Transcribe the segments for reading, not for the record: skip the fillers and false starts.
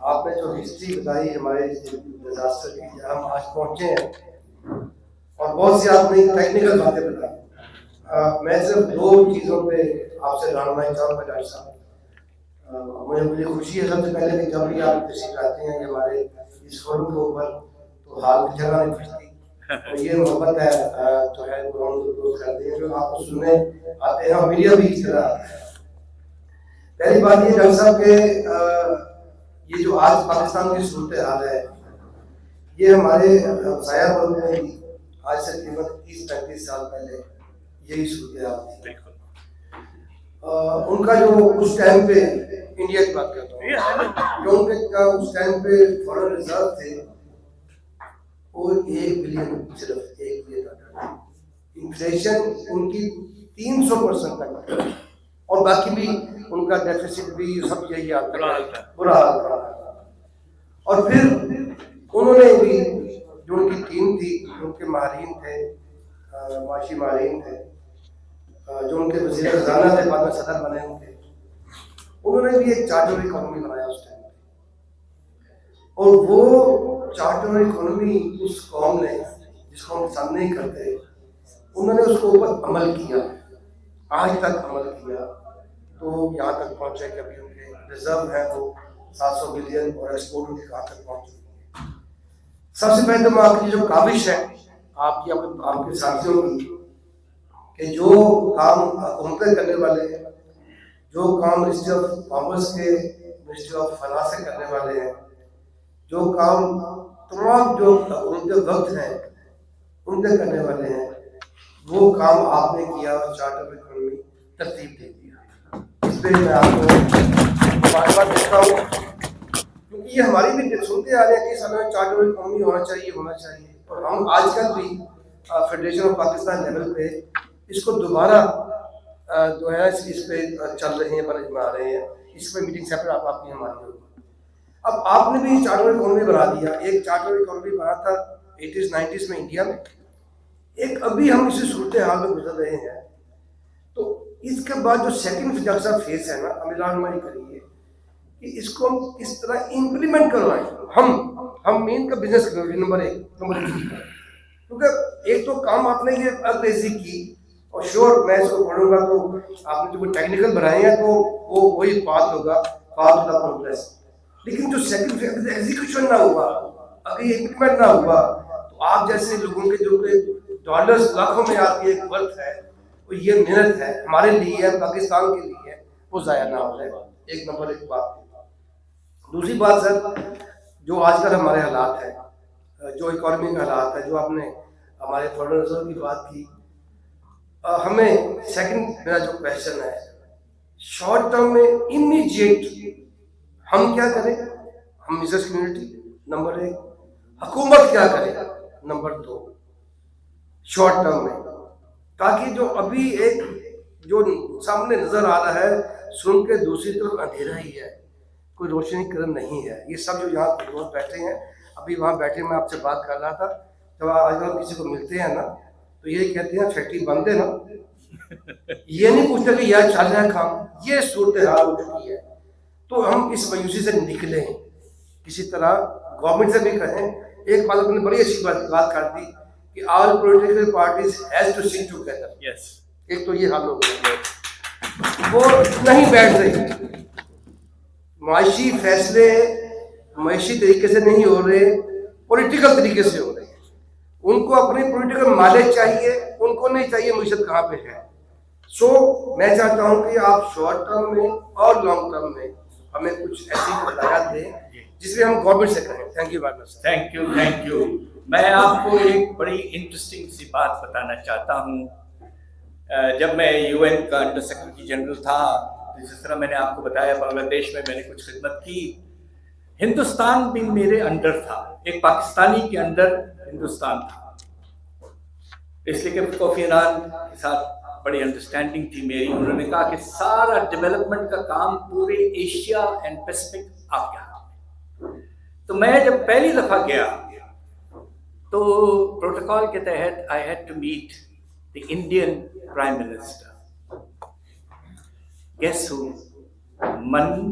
آپ نے جو ہسٹری بتائی ہمارے ڈیزاسٹر کی، ہم آج پہنچے ہیں اور بہت سی آپ نے ٹیکنیکل باتیں بتائی. میں صرف دو چیزوں پہ آپ سے رہنمائی چاہوں گا ڈاکٹر صاحب. مجھے خوشی ہے سب سے پہلے کہ جب بھی آپ تشریف لاتے ہیں ہمارے اس فورم کے اوپر تو حال کی جگہ نہیں پھٹتی. اور یہ محبت ہے جو ہے وہ ہم دوست کرتے ہیں جو آپ کو سننے آتے ہیں اور میڈیا بھی اس طرح آتا ہے. پہلی بات یہ ڈاکٹر صاحب کہ یہ جو آج پاکستان کی صورتحال ہے یہ ہمارے ہمسایہ ملک میں بھی آج سے تقریباً 30-35 سال پہلے یہی صورتحال تھی. ان کا جو اس ٹائم پہ انڈیا کی بات کرتا ہوں جو ان کے اس ٹائم پہ فارن ریزرو تھے وہ 1 بلین، صرف 1 بلین ڈالر. انفلیشن ان کی 300% تک اور باقی بھی ان کا ڈیفیسٹ بھی سب یہی آتا ہے، برا حال تھا. اور پھر انہوں نے بھی جو ان کی ٹیم تھی، جو ان کے ماہرین تھے، معاشی ماہرین تھے، جو ان کے وزیر خزانہ تھے، بعد میں صدر بنے ان کے، انہوں نے بھی ایک چارٹر اکانومی بنایا اس ٹائم. اور وہ چارٹر اکانومی اس قوم نے، جس کو ہم پسند نہیں کرتے، انہوں نے اس کے اوپر عمل کیا، آج تک عمل کیا. تو یہاں تک پہنچے کہ ابھی ان کے ریزرو ہیں وہ 700 بلین اور ایکسپورٹ ان کی کہاں تک پہنچ چکی ہے. سب سے پہلے تو میں آپ کی جو کاوش ہے آپ کی آپ کے ساتھیوں کی کہ جو کام حکومتیں کرنے والے ہیں، جو کام منسٹری آف کامرس کے منسٹری آف فلاح سے کرنے والے ہیں، جو کام تمام جو ان کے وقت ہیں ان کے کرنے والے ہیں، وہ کام آپ نے کیا اور چارٹر اکانومی ترتیب دے دیا. اس پہ میں آپ کو مبارکباد دیتا ہوں کیونکہ یہ ہماری بھی سنتے آ رہے ہیں کہ ہمیں چارٹر اکانومی ہونا چاہیے. اور ہم آج کل بھی فیڈریشن آف پاکستان لیول پہ اس کو دوبارہ جو ہے اس پہ چل رہے ہیں، بنا رہے ہیں. اس پہ میٹنگ سیپریٹ آپ کی ہماری ہوگی. اب آپ نے بھی چارٹر اکانومی بنا دیا. ایک چارٹر اکانومی بنا تھا 80s 90s میں انڈیا میں، ایک ابھی ہم اسی صورتحال میں گزر رہے ہیں. تو اس کے بعد جو سیکنڈ ڈاکٹر فیس ہے نا، ہمیں رہنمائی کریے کہ اس کو ہم کس طرح امپلیمنٹ کروائیں. ہم مین کا بزنس کریں نمبر 1 کیونکہ ایک تو کام آپ نے یہ انگریزی کی اور شیور میں اس کو پڑھوں گا تو آپ نے جو ٹیکنیکل بنائے ہیں تو وہ وہی بات ہوگا، بات ہوگا پروگریس. لیکن جو سیکنڈ ایگزیکیوشن نہ ہوا، اگر یہ امپلیمنٹ نہ ہوا تو آپ جیسے لوگوں کے جو کہ ڈالرز لاکھوں میں آپ کی ایک ورتھ ہے، وہ یہ محنت ہے ہمارے لیے ہے، پاکستان کے لیے ہے، وہ ضائع نہ ہو جائے. ایک نمبر 1 بات. دوسری بات سر، جو آج کل ہمارے حالات ہیں، جو اکانومی کے حالات ہیں، جو آپ نے ہمارے فارن ریزرو کی بات کی، ہمیں سیکنڈ میرا جو کویشچن ہے شارٹ ٹرم میں امیجیٹ ہم کیا کریں، ہم بزنس کمیونٹی نمبر 1، حکومت کیا کرے نمبر 2 شارٹ ٹرم میں، تاکہ جو ابھی ایک جو سامنے نظر آ رہا ہے سن کے دوسری طرف اندھیرا ہی ہے، کوئی روشنی کرن نہیں ہے. یہ سب جو یہاں لوگ بیٹھے ہیں، ابھی وہاں بیٹھے میں آپ سے بات کر رہا تھا، جب آج ہم کسی کو ملتے ہیں نا تو یہی کہتے ہیں فیکٹری بند ہے نا، یہ نہیں پوچھتے کہ یار چل رہا ہے کام. یہ صورتحال ہو چکی ہے. تو ہم اس مایوسی سے نکلیں، کسی طرح گورنمنٹ سے بھی کہیں. ایک بات اپنے بڑی اچھی بات کر دی کہ all political parties has to sit together. ایک تو یہ حل ہو گیا، وہ نہیں بیٹھ رہی. معاشی فیصلے معاشی طریقے سے نہیں ہو رہے، پولیٹیکل طریقے سے ہو رہے ہیں. ان کو اپنی پولیٹیکل مالک چاہیے، ان کو نہیں چاہیے معیشت کہاں پہ ہے. سو میں چاہتا ہوں کہ آپ شارٹ ٹرم میں اور لانگ ٹرم میں ہمیں کچھ ایسی ہدایات دیں جس میں ہم گورنمنٹ سے کریں. Thank you very much. Thank you. میں آپ کو ایک بڑی انٹرسٹنگ سی بات بتانا چاہتا ہوں. جب میں UN کا انڈر سیکرٹری جنرل تھا، جس طرح میں نے آپ کو بتایا بنگلہ دیش میں میں نے کچھ خدمت کی. ہندوستان بھی میرے انڈر تھا، ایک پاکستانی کے انڈر ہندوستان تھا، اس لیے کہ کوفی عنان کے ساتھ بڑی انڈرسٹینڈنگ تھی میری. انہوں نے کہا کہ سارا ڈیولپمنٹ کا کام پورے ایشیا اینڈ پیسفک آپ کے ہاتھ میں. تو میں جب پہلی دفعہ گیا تو پروٹوکال کے تحت I had to meet the Indian prime minister. Guess who? من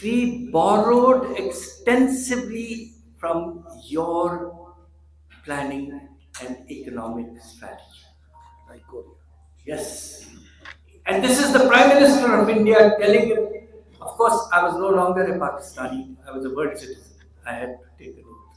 we borrowed extensively from your planning and economic strategy. Yes. And this is the Prime Minister of India telling it. Of course, I was no longer a Pakistani. I was a world citizen. I had to take an oath.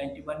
91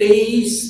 23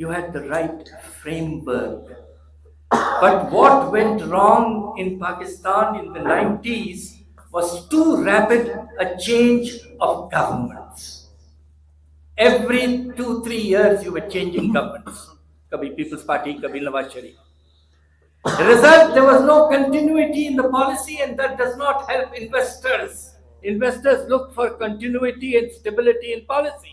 you had the right framework, but what went wrong in Pakistan in the 90s was too rapid a change of governments. Every 2-3 years you were changing governments, kabhi People's Party, kabhi Nawaz Sharif. The result, there was no continuity in the policy, and that does not help investors. Investors look for continuity and stability in policy.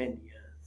10 years।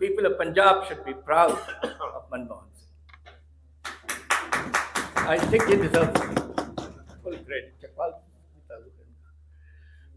people of Punjab should be proud of Manmohan Singh. I think he deserves full credit.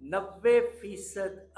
90%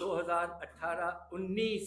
2018-19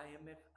IMF